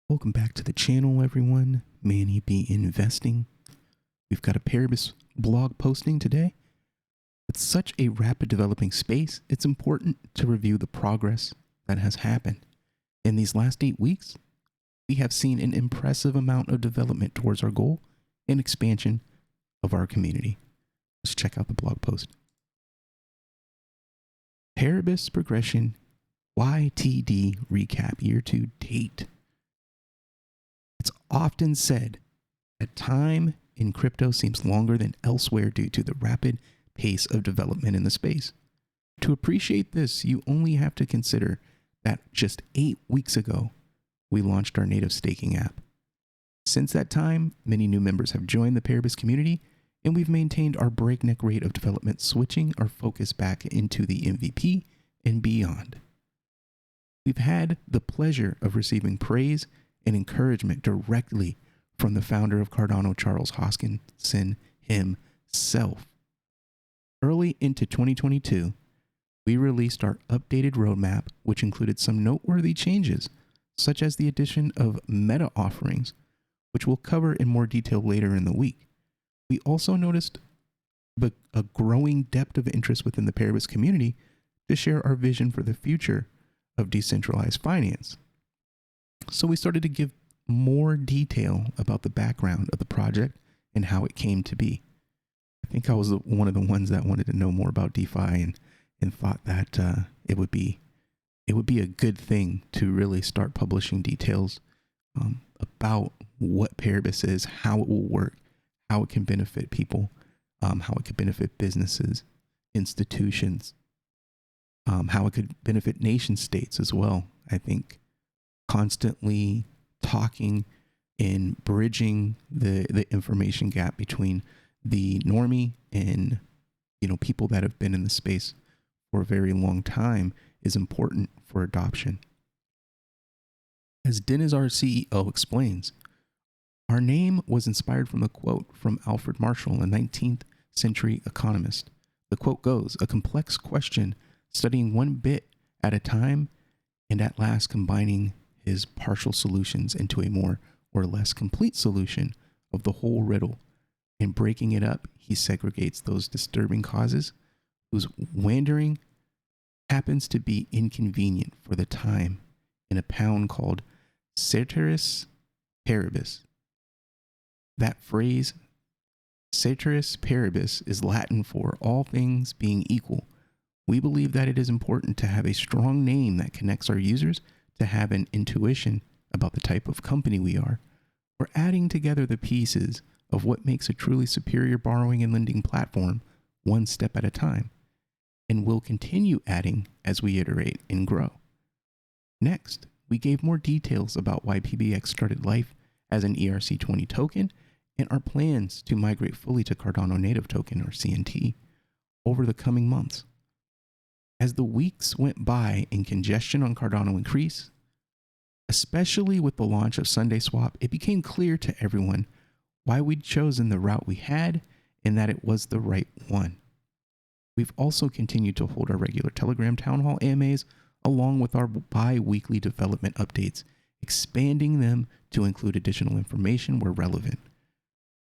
Welcome back to the channel, everyone. Manny B Investing. We've got a Paribus blog posting today. With such a rapid developing space, it's important to review the progress that has happened. In these last 8 weeks, we have seen an impressive amount of development towards our goal and expansion of our community. Let's check out the blog post. Paribus Progression YTD Recap Year to Date. It's often said that time in crypto seems longer than elsewhere due to the rapid pace of development in the space. To appreciate this, you only have to consider that just 8 weeks ago, we launched our native staking app. Since that time, many new members have joined the Paribus community, and we've maintained our breakneck rate of development, switching our focus back into the MVP and beyond. We've had the pleasure of receiving praise and encouragement directly from the founder of Cardano, Charles Hoskinson himself. Early into 2022, we released our updated roadmap, which included some noteworthy changes, such as the addition of meta offerings, which we'll cover in more detail later in the week. We also noticed a growing depth of interest within the Paribus community to share our vision for the future of decentralized finance. So we started to give more detail about the background of the project and how it came to be. I think I was one of the ones that wanted to know more about DeFi and thought that it would be a good thing to really start publishing details about what Paribus is, how it will work, how it can benefit people, how it could benefit businesses, institutions, how it could benefit nation states as well. I think constantly talking and bridging the information gap between the normie and people that have been in the space for a very long time is important for adoption. As Dennis, our CEO, explains, our name was inspired from a quote from Alfred Marshall, a 19th century economist. The quote goes, "A complex question, studying one bit at a time and at last combining his partial solutions into a more or less complete solution of the whole riddle. In breaking it up, he segregates those disturbing causes whose wandering happens to be inconvenient for the time in a pound called ceteris paribus." That phrase, ceteris paribus, is Latin for all things being equal. We believe that it is important to have a strong name that connects our users to have an intuition about the type of company we are. We're adding together the pieces of what makes a truly superior borrowing and lending platform one step at a time, and we'll continue adding as we iterate and grow. Next, we gave more details about why PBX started life as an ERC20 token and our plans to migrate fully to Cardano Native Token, or CNT, over the coming months. As the weeks went by and congestion on Cardano increased, especially with the launch of SundaySwap, it became clear to everyone why we'd chosen the route we had and that it was the right one. We've also continued to hold our regular Telegram Town Hall AMAs along with our bi-weekly development updates, expanding them to include additional information where relevant.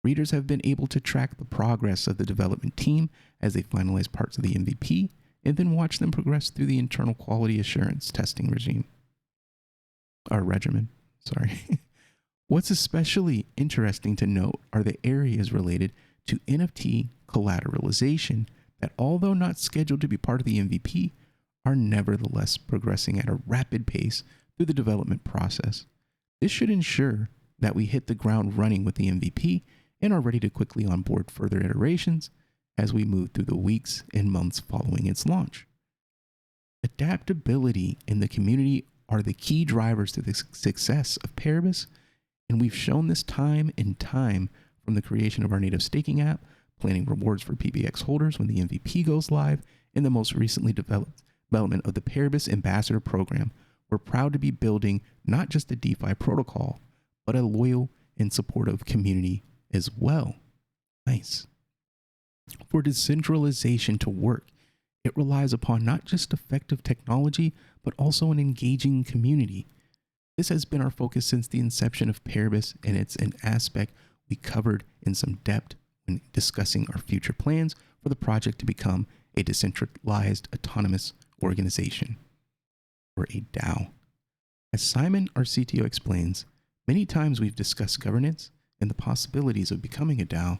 Readers have been able to track the progress of the development team as they finalize parts of the MVP and then watch them progress through the internal quality assurance testing regimen. What's especially interesting to note are the areas related to NFT collateralization that, although not scheduled to be part of the MVP, are nevertheless progressing at a rapid pace through the development process. This should ensure that we hit the ground running with the MVP and are ready to quickly onboard further iterations as we move through the weeks and months following its launch. Adaptability in the community are the key drivers to the success of Paribus, and we've shown this time and time from the creation of our native staking app, planning rewards for PBX holders when the MVP goes live, and the most recently development of the Paribus Ambassador Program. We're proud to be building not just a DeFi protocol, but a loyal and supportive community as well. Nice. For decentralization to work, it relies upon not just effective technology, but also an engaging community. This has been our focus since the inception of Paribus, and it's an aspect we covered in some depth when discussing our future plans for the project to become a decentralized autonomous organization, or a DAO. As Simon, our CTO, explains, many times we've discussed governance and the possibilities of becoming a DAO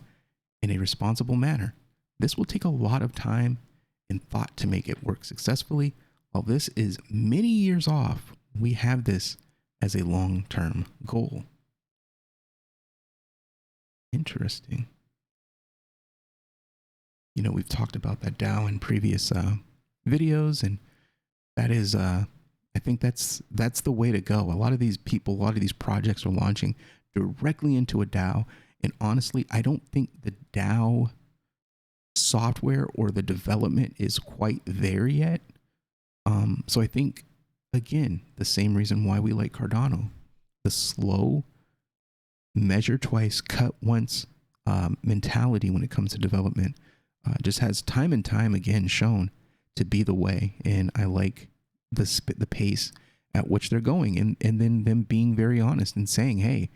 in a responsible manner. This will take a lot of time and thought to make it work successfully. While this is many years off, we have this as a long-term goal. Interesting. You know, we've talked about that DAO in previous videos, and that is, I think that's the way to go. A lot of these people, a lot of these projects are launching directly into a DAO, and honestly, I don't think the DAO software or the development is quite there yet. So I think, again, the same reason why we like Cardano, the slow, measure twice, cut once mentality when it comes to development just has time and time again shown to be the way. And I like the pace at which they're going, and then them being very honest and saying, hey,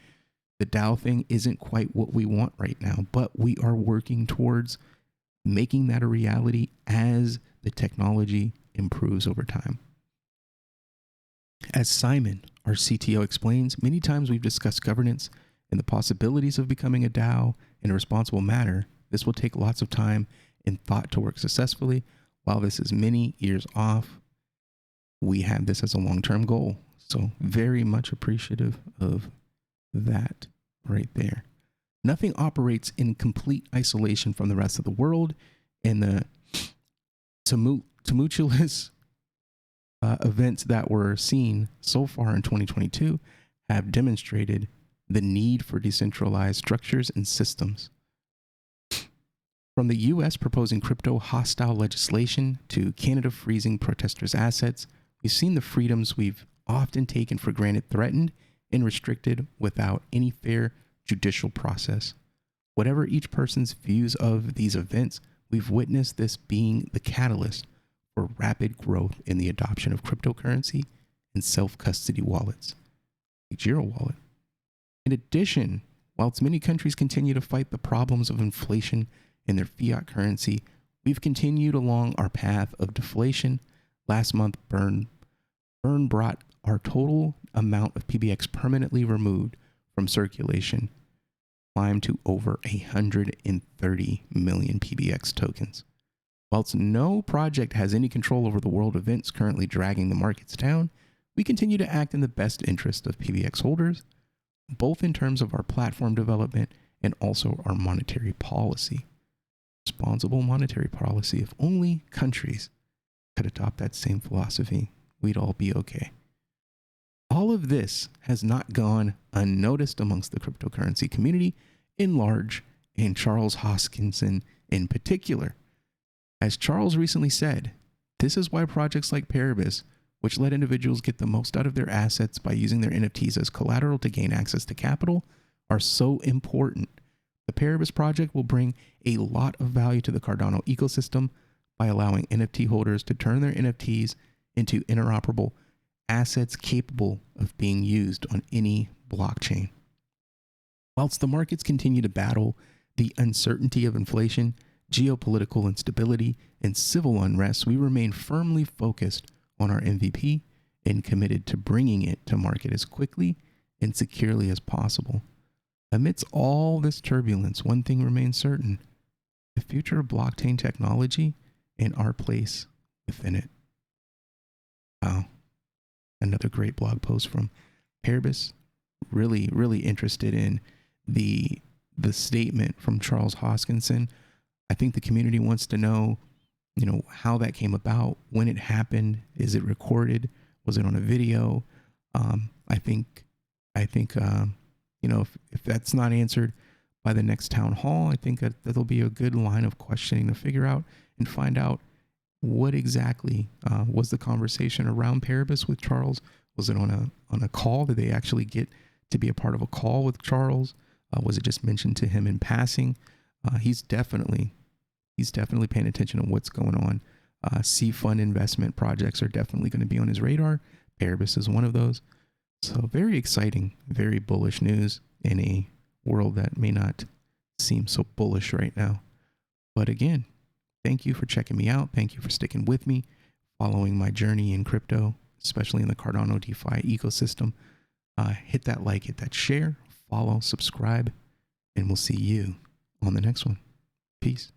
the DAO thing isn't quite what we want right now, but we are working towards making that a reality as the technology improves over time. As Simon, our CTO, explains, many times we've discussed governance and the possibilities of becoming a DAO in a responsible manner. This will take lots of time and thought to work successfully. While this is many years off, we have this as a long-term goal. So very much appreciative of that right there. Nothing operates in complete isolation from the rest of the world, and the tumultuous events that were seen so far in 2022 have demonstrated the need for decentralized structures and systems. From the US proposing crypto hostile legislation to Canada freezing protesters' assets, we've seen the freedoms we've often taken for granted threatened and restricted without any fair judicial process. Whatever each person's views of these events, we've witnessed this being the catalyst for rapid growth in the adoption of cryptocurrency and self-custody wallets, like Giro Wallet. In addition, whilst many countries continue to fight the problems of inflation in their fiat currency, we've continued along our path of deflation. Last month, Burn brought our total amount of PBX permanently removed from circulation climbed to over 130 million PBX tokens. Whilst no project has any control over the world events currently dragging the markets down, we continue to act in the best interest of PBX holders, both in terms of our platform development and also our monetary policy. Responsible monetary policy. If only countries could adopt that same philosophy, we'd all be okay. All of this has not gone unnoticed amongst the cryptocurrency community in large, and Charles Hoskinson in particular. As Charles recently said, this is why projects like Paribus, which let individuals get the most out of their assets by using their NFTs as collateral to gain access to capital, are so important. The Paribus project will bring a lot of value to the Cardano ecosystem by allowing NFT holders to turn their NFTs into interoperable assets capable of being used on any blockchain. Whilst the markets continue to battle the uncertainty of inflation, geopolitical instability, and civil unrest, we remain firmly focused on our MVP and committed to bringing it to market as quickly and securely as possible. Amidst all this turbulence, one thing remains certain: the future of blockchain technology and our place within it. Wow. Another great blog post from Paribus. Really, really interested in the statement from Charles Hoskinson. I think the community wants to know, how that came about, when it happened. Is it recorded? Was it on a video? I think, if that's not answered by the next town hall, I think that'll be a good line of questioning to figure out and find out what exactly was the conversation around Paribus with Charles. Was it on a call? Did they actually get to be a part of a call with Charles? Was it just mentioned to him in passing? He's definitely paying attention to what's going on. C fund investment projects are definitely going to be on his radar. Paribus is one of those. So very exciting, very bullish news in a world that may not seem so bullish right now. But again, thank you for checking me out. Thank you for sticking with me, following my journey in crypto, especially in the Cardano DeFi ecosystem. Hit that like, hit that share, follow, subscribe, and we'll see you on the next one. Peace.